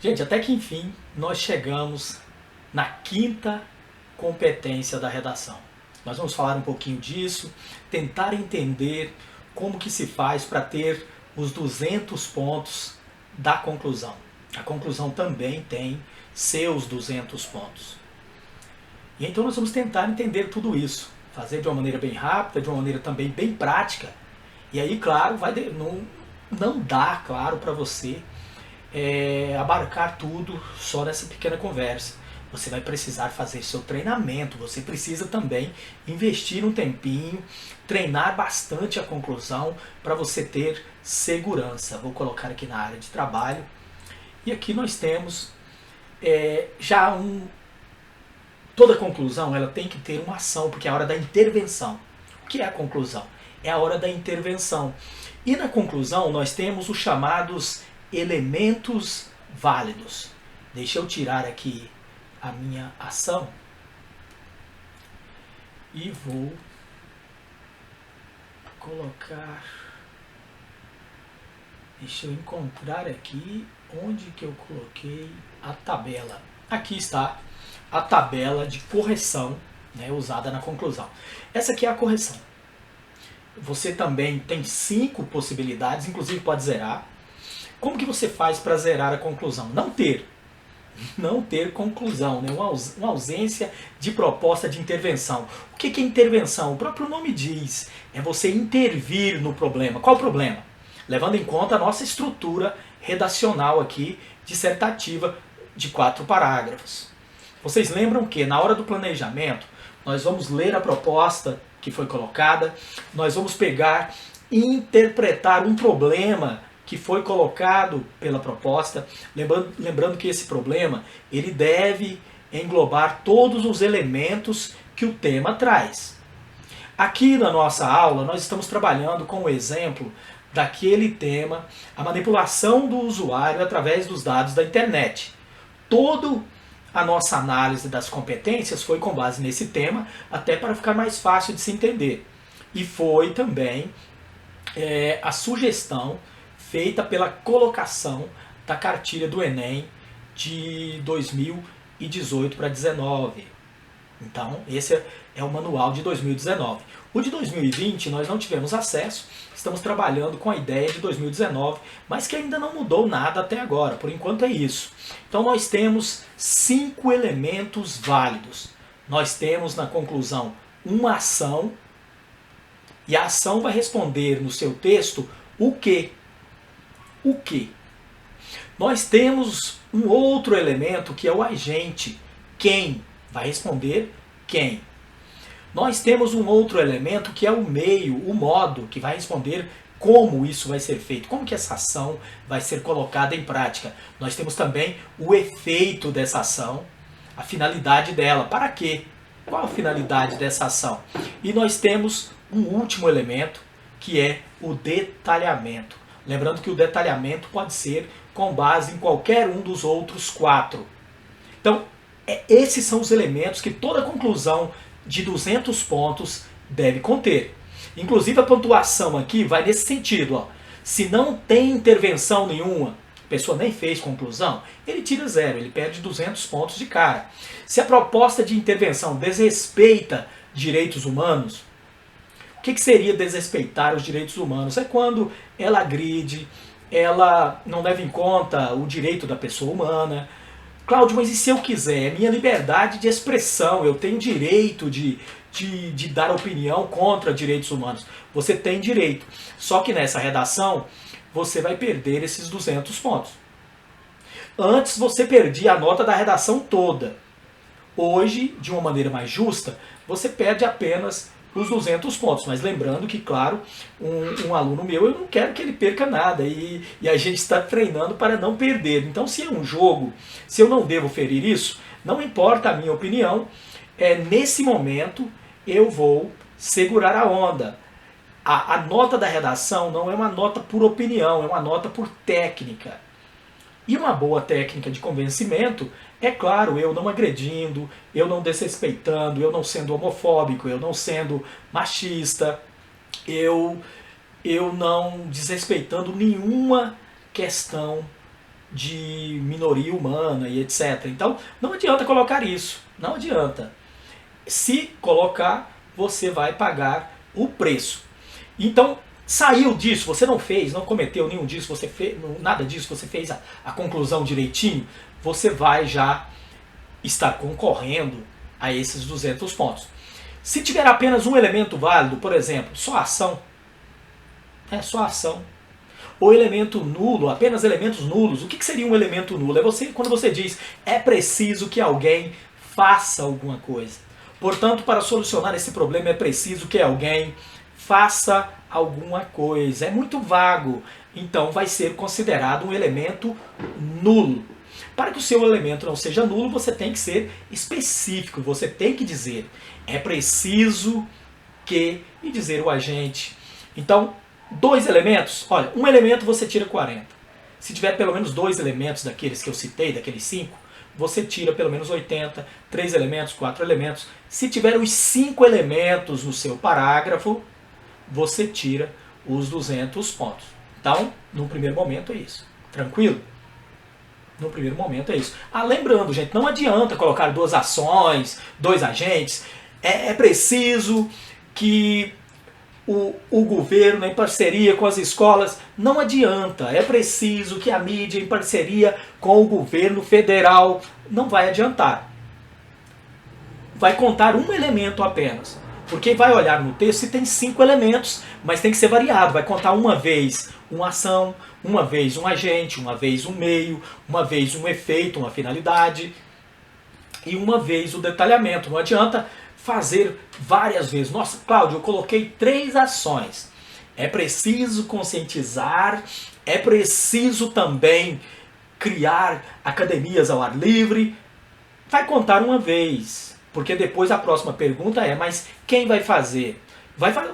Gente, até que enfim nós chegamos na quinta competência da redação. Nós vamos falar um pouquinho disso, tentar entender como que se faz para ter os 200 pontos da conclusão. A conclusão também tem seus 200 pontos. E então nós vamos tentar entender tudo isso, fazer de uma maneira bem rápida, de uma maneira também bem prática. E aí, claro, não dá, claro, para você abarcar tudo só nessa pequena conversa. Você vai precisar fazer seu treinamento, você precisa também investir um tempinho, treinar bastante a conclusão para você ter segurança. Vou colocar aqui na área de trabalho. E aqui nós temos toda conclusão ela tem que ter uma ação, porque é a hora da intervenção. O que é a conclusão? É a hora da intervenção. E na conclusão nós temos os chamados elementos válidos. Deixa eu tirar aqui a minha ação e vou colocar. Deixa eu encontrar aqui onde que eu coloquei a tabela. Aqui está a tabela de correção, né, usada na conclusão. Essa aqui é a correção. Você também tem 5 possibilidades, inclusive pode zerar. Como que você faz para zerar a conclusão? Não ter conclusão, né? Uma ausência de proposta de intervenção. O que é intervenção? O próprio nome diz, é você intervir no problema. Qual o problema? Levando em conta a nossa estrutura redacional aqui, dissertativa, de 4 parágrafos. Vocês lembram que na hora do planejamento, nós vamos ler a proposta que foi colocada, nós vamos pegar e interpretar um problema que foi colocado pela proposta, lembrando que esse problema ele deve englobar todos os elementos que o tema traz. Aqui na nossa aula nós estamos trabalhando com o exemplo daquele tema, a manipulação do usuário através dos dados da internet. Toda a nossa análise das competências foi com base nesse tema, até para ficar mais fácil de se entender. E foi também a sugestão feita pela colocação da cartilha do Enem de 2018 para 2019. Então, esse é o manual de 2019. O de 2020 nós não tivemos acesso, estamos trabalhando com a ideia de 2019, mas que ainda não mudou nada até agora, por enquanto é isso. Então nós temos 5 elementos válidos. Nós temos na conclusão uma ação, e a ação vai responder no seu texto o quê? O quê? Nós temos um outro elemento que é o agente, quem? Vai responder quem? Nós temos um outro elemento que é o meio, o modo, que vai responder como isso vai ser feito, como que essa ação vai ser colocada em prática. Nós temos também o efeito dessa ação, a finalidade dela, para quê? Qual a finalidade dessa ação? E nós temos um último elemento, que é o detalhamento. Lembrando que o detalhamento pode ser com base em qualquer um dos outros 4. Então, esses são os elementos que toda conclusão de 200 pontos deve conter. Inclusive a pontuação aqui vai nesse sentido. Ó. Se não tem intervenção nenhuma, a pessoa nem fez conclusão, ele tira 0, ele perde 200 pontos de cara. Se a proposta de intervenção desrespeita direitos humanos, o que seria desrespeitar os direitos humanos? É quando ela agride, ela não leva em conta o direito da pessoa humana. Cláudio, mas e se eu quiser? É minha liberdade de expressão, eu tenho direito de dar opinião contra direitos humanos. Você tem direito. Só que nessa redação, você vai perder esses 200 pontos. Antes você perdia a nota da redação toda. Hoje, de uma maneira mais justa, você perde apenas os 200 pontos. Mas lembrando que, claro, um aluno meu, eu não quero que ele perca nada. E a gente está treinando para não perder. Então, se é um jogo, se eu não devo ferir isso, não importa a minha opinião, nesse momento eu vou segurar a onda. A nota da redação não é uma nota por opinião, é uma nota por técnica. E uma boa técnica de convencimento é, claro, eu não agredindo, eu não desrespeitando, eu não sendo homofóbico, eu não sendo machista, eu não desrespeitando nenhuma questão de minoria humana e etc. Então, não adianta colocar isso. Não adianta. Se colocar, você vai pagar o preço. Então, saiu disso, você não fez, não cometeu nenhum disso, você fez, nada disso, você fez a conclusão direitinho, você vai já estar concorrendo a esses 200 pontos. Se tiver apenas um elemento válido, por exemplo, só ação, só ação, ou elemento nulo, apenas elementos nulos. O que seria um elemento nulo? É quando você diz, é preciso que alguém faça alguma coisa. Portanto, para solucionar esse problema é preciso que alguém faça alguma coisa. É muito vago, então vai ser considerado um elemento nulo. Para que o seu elemento não seja nulo, você tem que ser específico, você tem que dizer, é preciso que, e dizer o agente. Então, 2 elementos, olha, um elemento você tira 40. Se tiver pelo menos 2 elementos daqueles que eu citei, daqueles 5, você tira pelo menos 80, 3 elementos, 4 elementos. Se tiver os 5 elementos no seu parágrafo, você tira os 200 pontos. Então, no primeiro momento é isso. Tranquilo? No primeiro momento é isso. Lembrando, gente, não adianta colocar 2 ações, 2 agentes. É preciso que o governo, em parceria com as escolas, não adianta. É preciso que a mídia, em parceria com o governo federal, não vai adiantar. Vai contar um elemento apenas. Porque vai olhar no texto se tem 5 elementos, mas tem que ser variado. Vai contar uma vez uma ação, uma vez um agente, uma vez um meio, uma vez um efeito, uma finalidade, e uma vez o detalhamento. Não adianta fazer várias vezes. Nossa, Cláudio, eu coloquei 3 ações. É preciso conscientizar, é preciso também criar academias ao ar livre. Vai contar uma vez, porque depois a próxima pergunta é, mas quem vai fazer?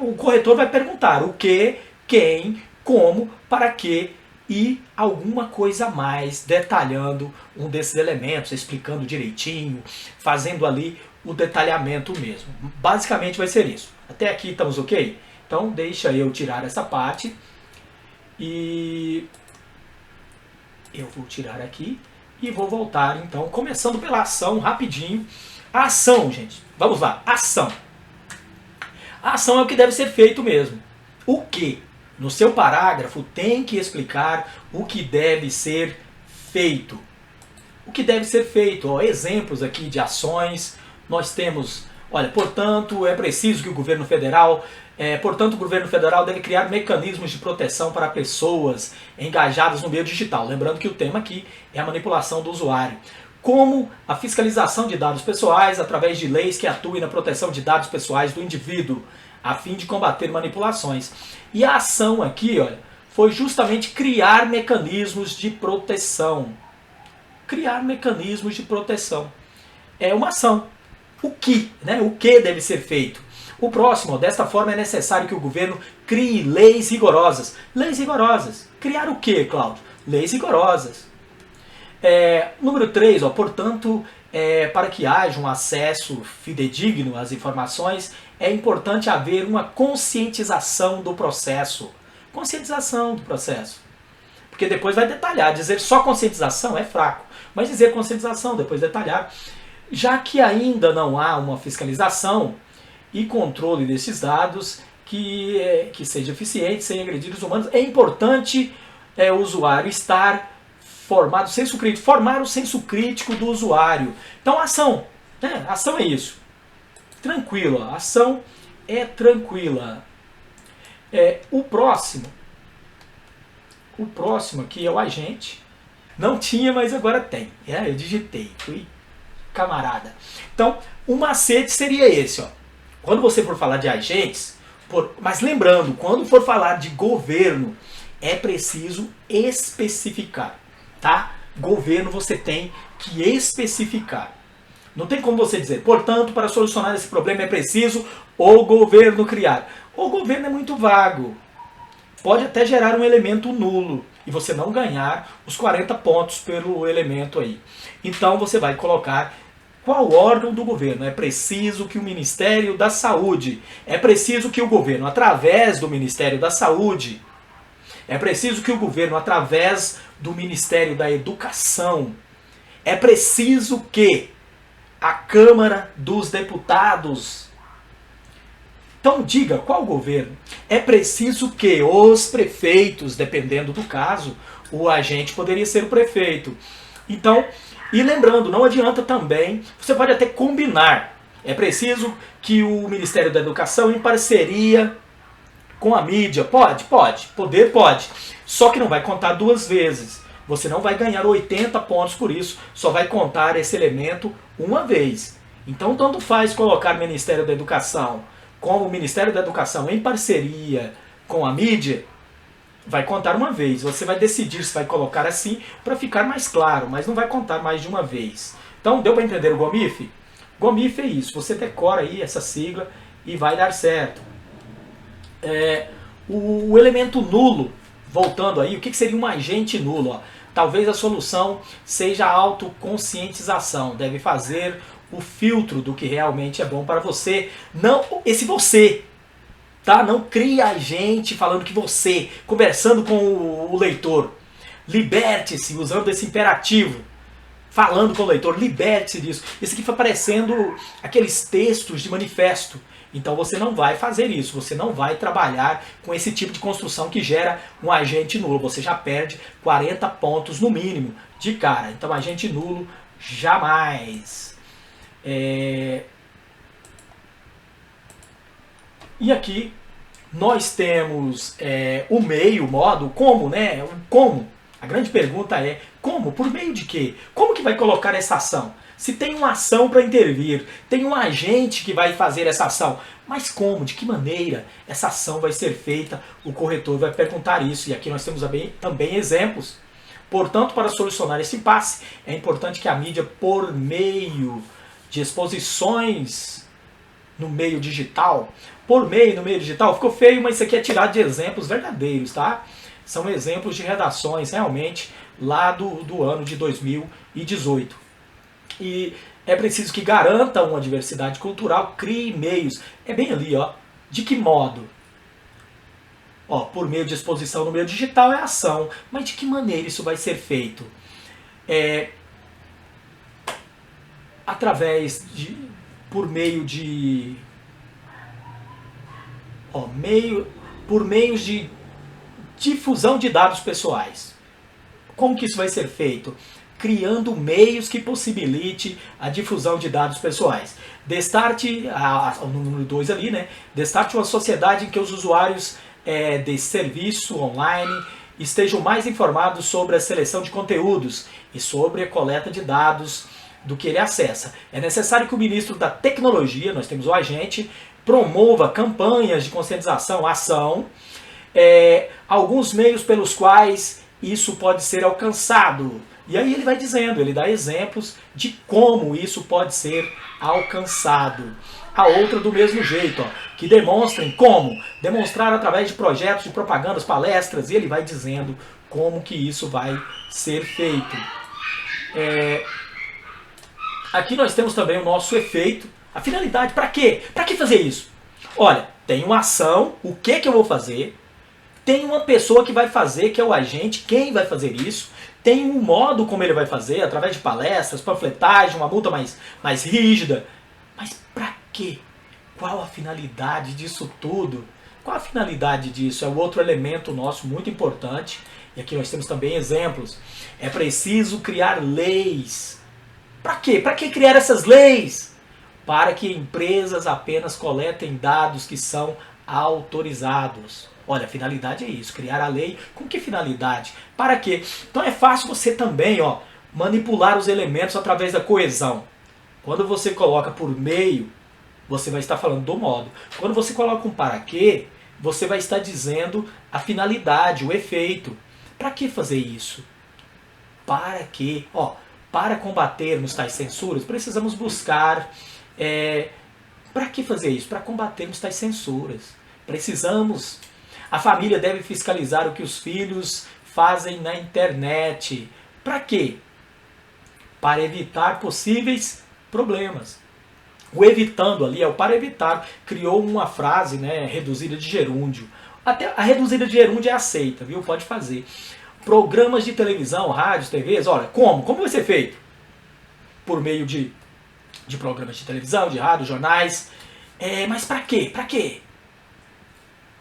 O corretor vai perguntar o que, quem, como, para quê e alguma coisa a mais, detalhando um desses elementos, explicando direitinho, fazendo ali o detalhamento mesmo. Basicamente vai ser isso. Até aqui estamos ok? Então deixa eu tirar essa parte e eu vou tirar aqui e vou voltar então, começando pela ação rapidinho. A ação, gente, vamos lá, ação. A ação é o que deve ser feito mesmo. O que? No seu parágrafo tem que explicar o que deve ser feito. O que deve ser feito? Ó, exemplos aqui de ações. Nós temos, olha, portanto, é preciso que o governo federal, o governo federal deve criar mecanismos de proteção para pessoas engajadas no meio digital. Lembrando que o tema aqui é a manipulação do usuário. Como a fiscalização de dados pessoais através de leis que atuem na proteção de dados pessoais do indivíduo, a fim de combater manipulações. E a ação aqui, olha, foi justamente criar mecanismos de proteção. Criar mecanismos de proteção. É uma ação. O que, né? O que deve ser feito? O próximo, desta forma é necessário que o governo crie leis rigorosas. Leis rigorosas. Criar o que, Cláudio? Leis rigorosas. Número 3, portanto, para que haja um acesso fidedigno às informações, é importante haver uma conscientização do processo. Conscientização do processo. Porque depois vai detalhar. Dizer só conscientização é fraco. Mas dizer conscientização, depois detalhar. Já que ainda não há uma fiscalização e controle desses dados que seja eficiente, sem agredir os humanos, é importante o usuário estar formado, senso crítico, formar o senso crítico do usuário. Então, ação. Ação é isso. Tranquila. A ação é tranquila. O próximo aqui é o agente. Não tinha, mas agora tem. Eu digitei. Fui camarada. Então, o macete seria esse. Quando você for falar de agentes, mas lembrando, quando for falar de governo, é preciso especificar. Tá? Governo você tem que especificar. Não tem como você dizer, portanto, para solucionar esse problema é preciso o governo criar. O governo é muito vago. Pode até gerar um elemento nulo e você não ganhar os 40 pontos pelo elemento aí. Então você vai colocar qual órgão do governo. É preciso que o Ministério da Saúde, é preciso que o governo, através do Ministério da Saúde, É preciso que o governo, através do Ministério da Educação, é preciso que a Câmara dos Deputados, então diga qual governo, é preciso que os prefeitos, dependendo do caso, o agente poderia ser o prefeito. Então, e lembrando, não adianta também, você pode até combinar, é preciso que o Ministério da Educação, em parceria com a mídia, pode, poder pode, só que não vai contar duas vezes. Você não vai ganhar 80 pontos por isso, só vai contar esse elemento uma vez. Então, tanto faz colocar o Ministério da Educação como o Ministério da Educação em parceria com a mídia, vai contar uma vez. Você vai decidir se vai colocar assim para ficar mais claro, mas não vai contar mais de uma vez. Então, deu para entender o GOMIF? GOMIF é isso, você decora aí essa sigla e vai dar certo. O elemento nulo, voltando aí, o que seria um agente nulo? Ó? Talvez a solução seja a autoconscientização. Deve fazer o filtro do que realmente é bom para você. Não esse você, tá? Não cria agente falando que você, conversando com o leitor. Liberte-se, usando esse imperativo. Falando com o leitor, liberte-se disso. Isso aqui foi parecendo aqueles textos de manifesto. Então você não vai fazer isso, você não vai trabalhar com esse tipo de construção que gera um agente nulo. Você já perde 40 pontos no mínimo de cara. Então agente nulo, jamais. E aqui nós temos o meio, o modo, como, né? O como. A grande pergunta é, como? Por meio de quê? Como que vai colocar essa ação? Se tem uma ação para intervir, tem um agente que vai fazer essa ação, mas como? De que maneira essa ação vai ser feita? O corretor vai perguntar isso, e aqui nós temos também exemplos. Portanto, para solucionar esse impasse, é importante que a mídia, por meio de exposições no meio digital, ficou feio, mas isso aqui é tirado de exemplos verdadeiros, tá? São exemplos de redações realmente lá do ano de 2018. E é preciso que garanta uma diversidade cultural, crie meios. É bem ali, ó. De que modo? Ó, por meio de exposição no meio digital é ação. Mas de que maneira isso vai ser feito? Por meios de difusão de dados pessoais. Como que isso vai ser feito? Criando meios que possibilite a difusão de dados pessoais. Destarte, o número 2 ali, né? Destarte uma sociedade em que os usuários de serviço online estejam mais informados sobre a seleção de conteúdos e sobre a coleta de dados do que ele acessa. É necessário que o ministro da Tecnologia, nós temos o agente, promova campanhas de conscientização, ação, alguns meios pelos quais isso pode ser alcançado. E aí ele vai dizendo, ele dá exemplos de como isso pode ser alcançado. A outra do mesmo jeito, ó, que demonstrem como. Demonstrar através de projetos de propagandas, palestras, e ele vai dizendo como que isso vai ser feito. Aqui nós temos também o nosso efeito. A finalidade, para quê? Para que fazer isso? Olha, tem uma ação, o que eu vou fazer? Tem uma pessoa que vai fazer, que é o agente, quem vai fazer isso? Tem um modo como ele vai fazer, através de palestras, panfletagem, uma multa mais rígida. Mas para quê? Qual a finalidade disso tudo? Qual a finalidade disso? É o outro elemento nosso muito importante. E aqui nós temos também exemplos. É preciso criar leis. Para quê? Para que criar essas leis? Para que empresas apenas coletem dados que são autorizados. Olha, a finalidade é isso, criar a lei. Com que finalidade? Para quê? Então é fácil você também manipular os elementos através da coesão. Quando você coloca por meio, você vai estar falando do modo. Quando você coloca um para quê, você vai estar dizendo a finalidade, o efeito. Para que fazer isso? Para quê? Para combatermos tais censuras, precisamos buscar... para que fazer isso? Para combatermos tais censuras. Precisamos... A família deve fiscalizar o que os filhos fazem na internet. Para quê? Para evitar possíveis problemas. O evitando ali é o para evitar. Criou uma frase reduzida de gerúndio. Até a reduzida de gerúndio é aceita, viu? Pode fazer. Programas de televisão, rádios, TVs, olha, como? Como vai ser feito? Por meio de programas de televisão, de rádio, jornais. Mas para quê? Para quê?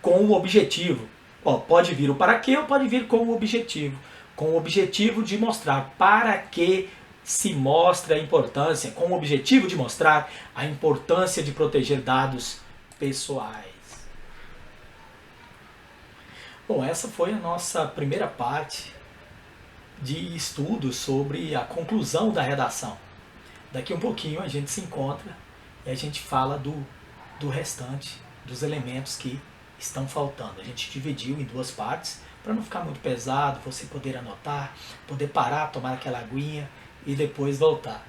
Com o objetivo. Pode vir o para quê ou pode vir com o objetivo. Com o objetivo de mostrar para que se mostra a importância, com o objetivo de mostrar a importância de proteger dados pessoais. Bom, essa foi a nossa primeira parte de estudo sobre a conclusão da redação. Daqui um pouquinho a gente se encontra e a gente fala do restante, dos elementos que estão faltando. A gente dividiu em duas partes para não ficar muito pesado, você poder anotar, poder parar, tomar aquela aguinha e depois voltar.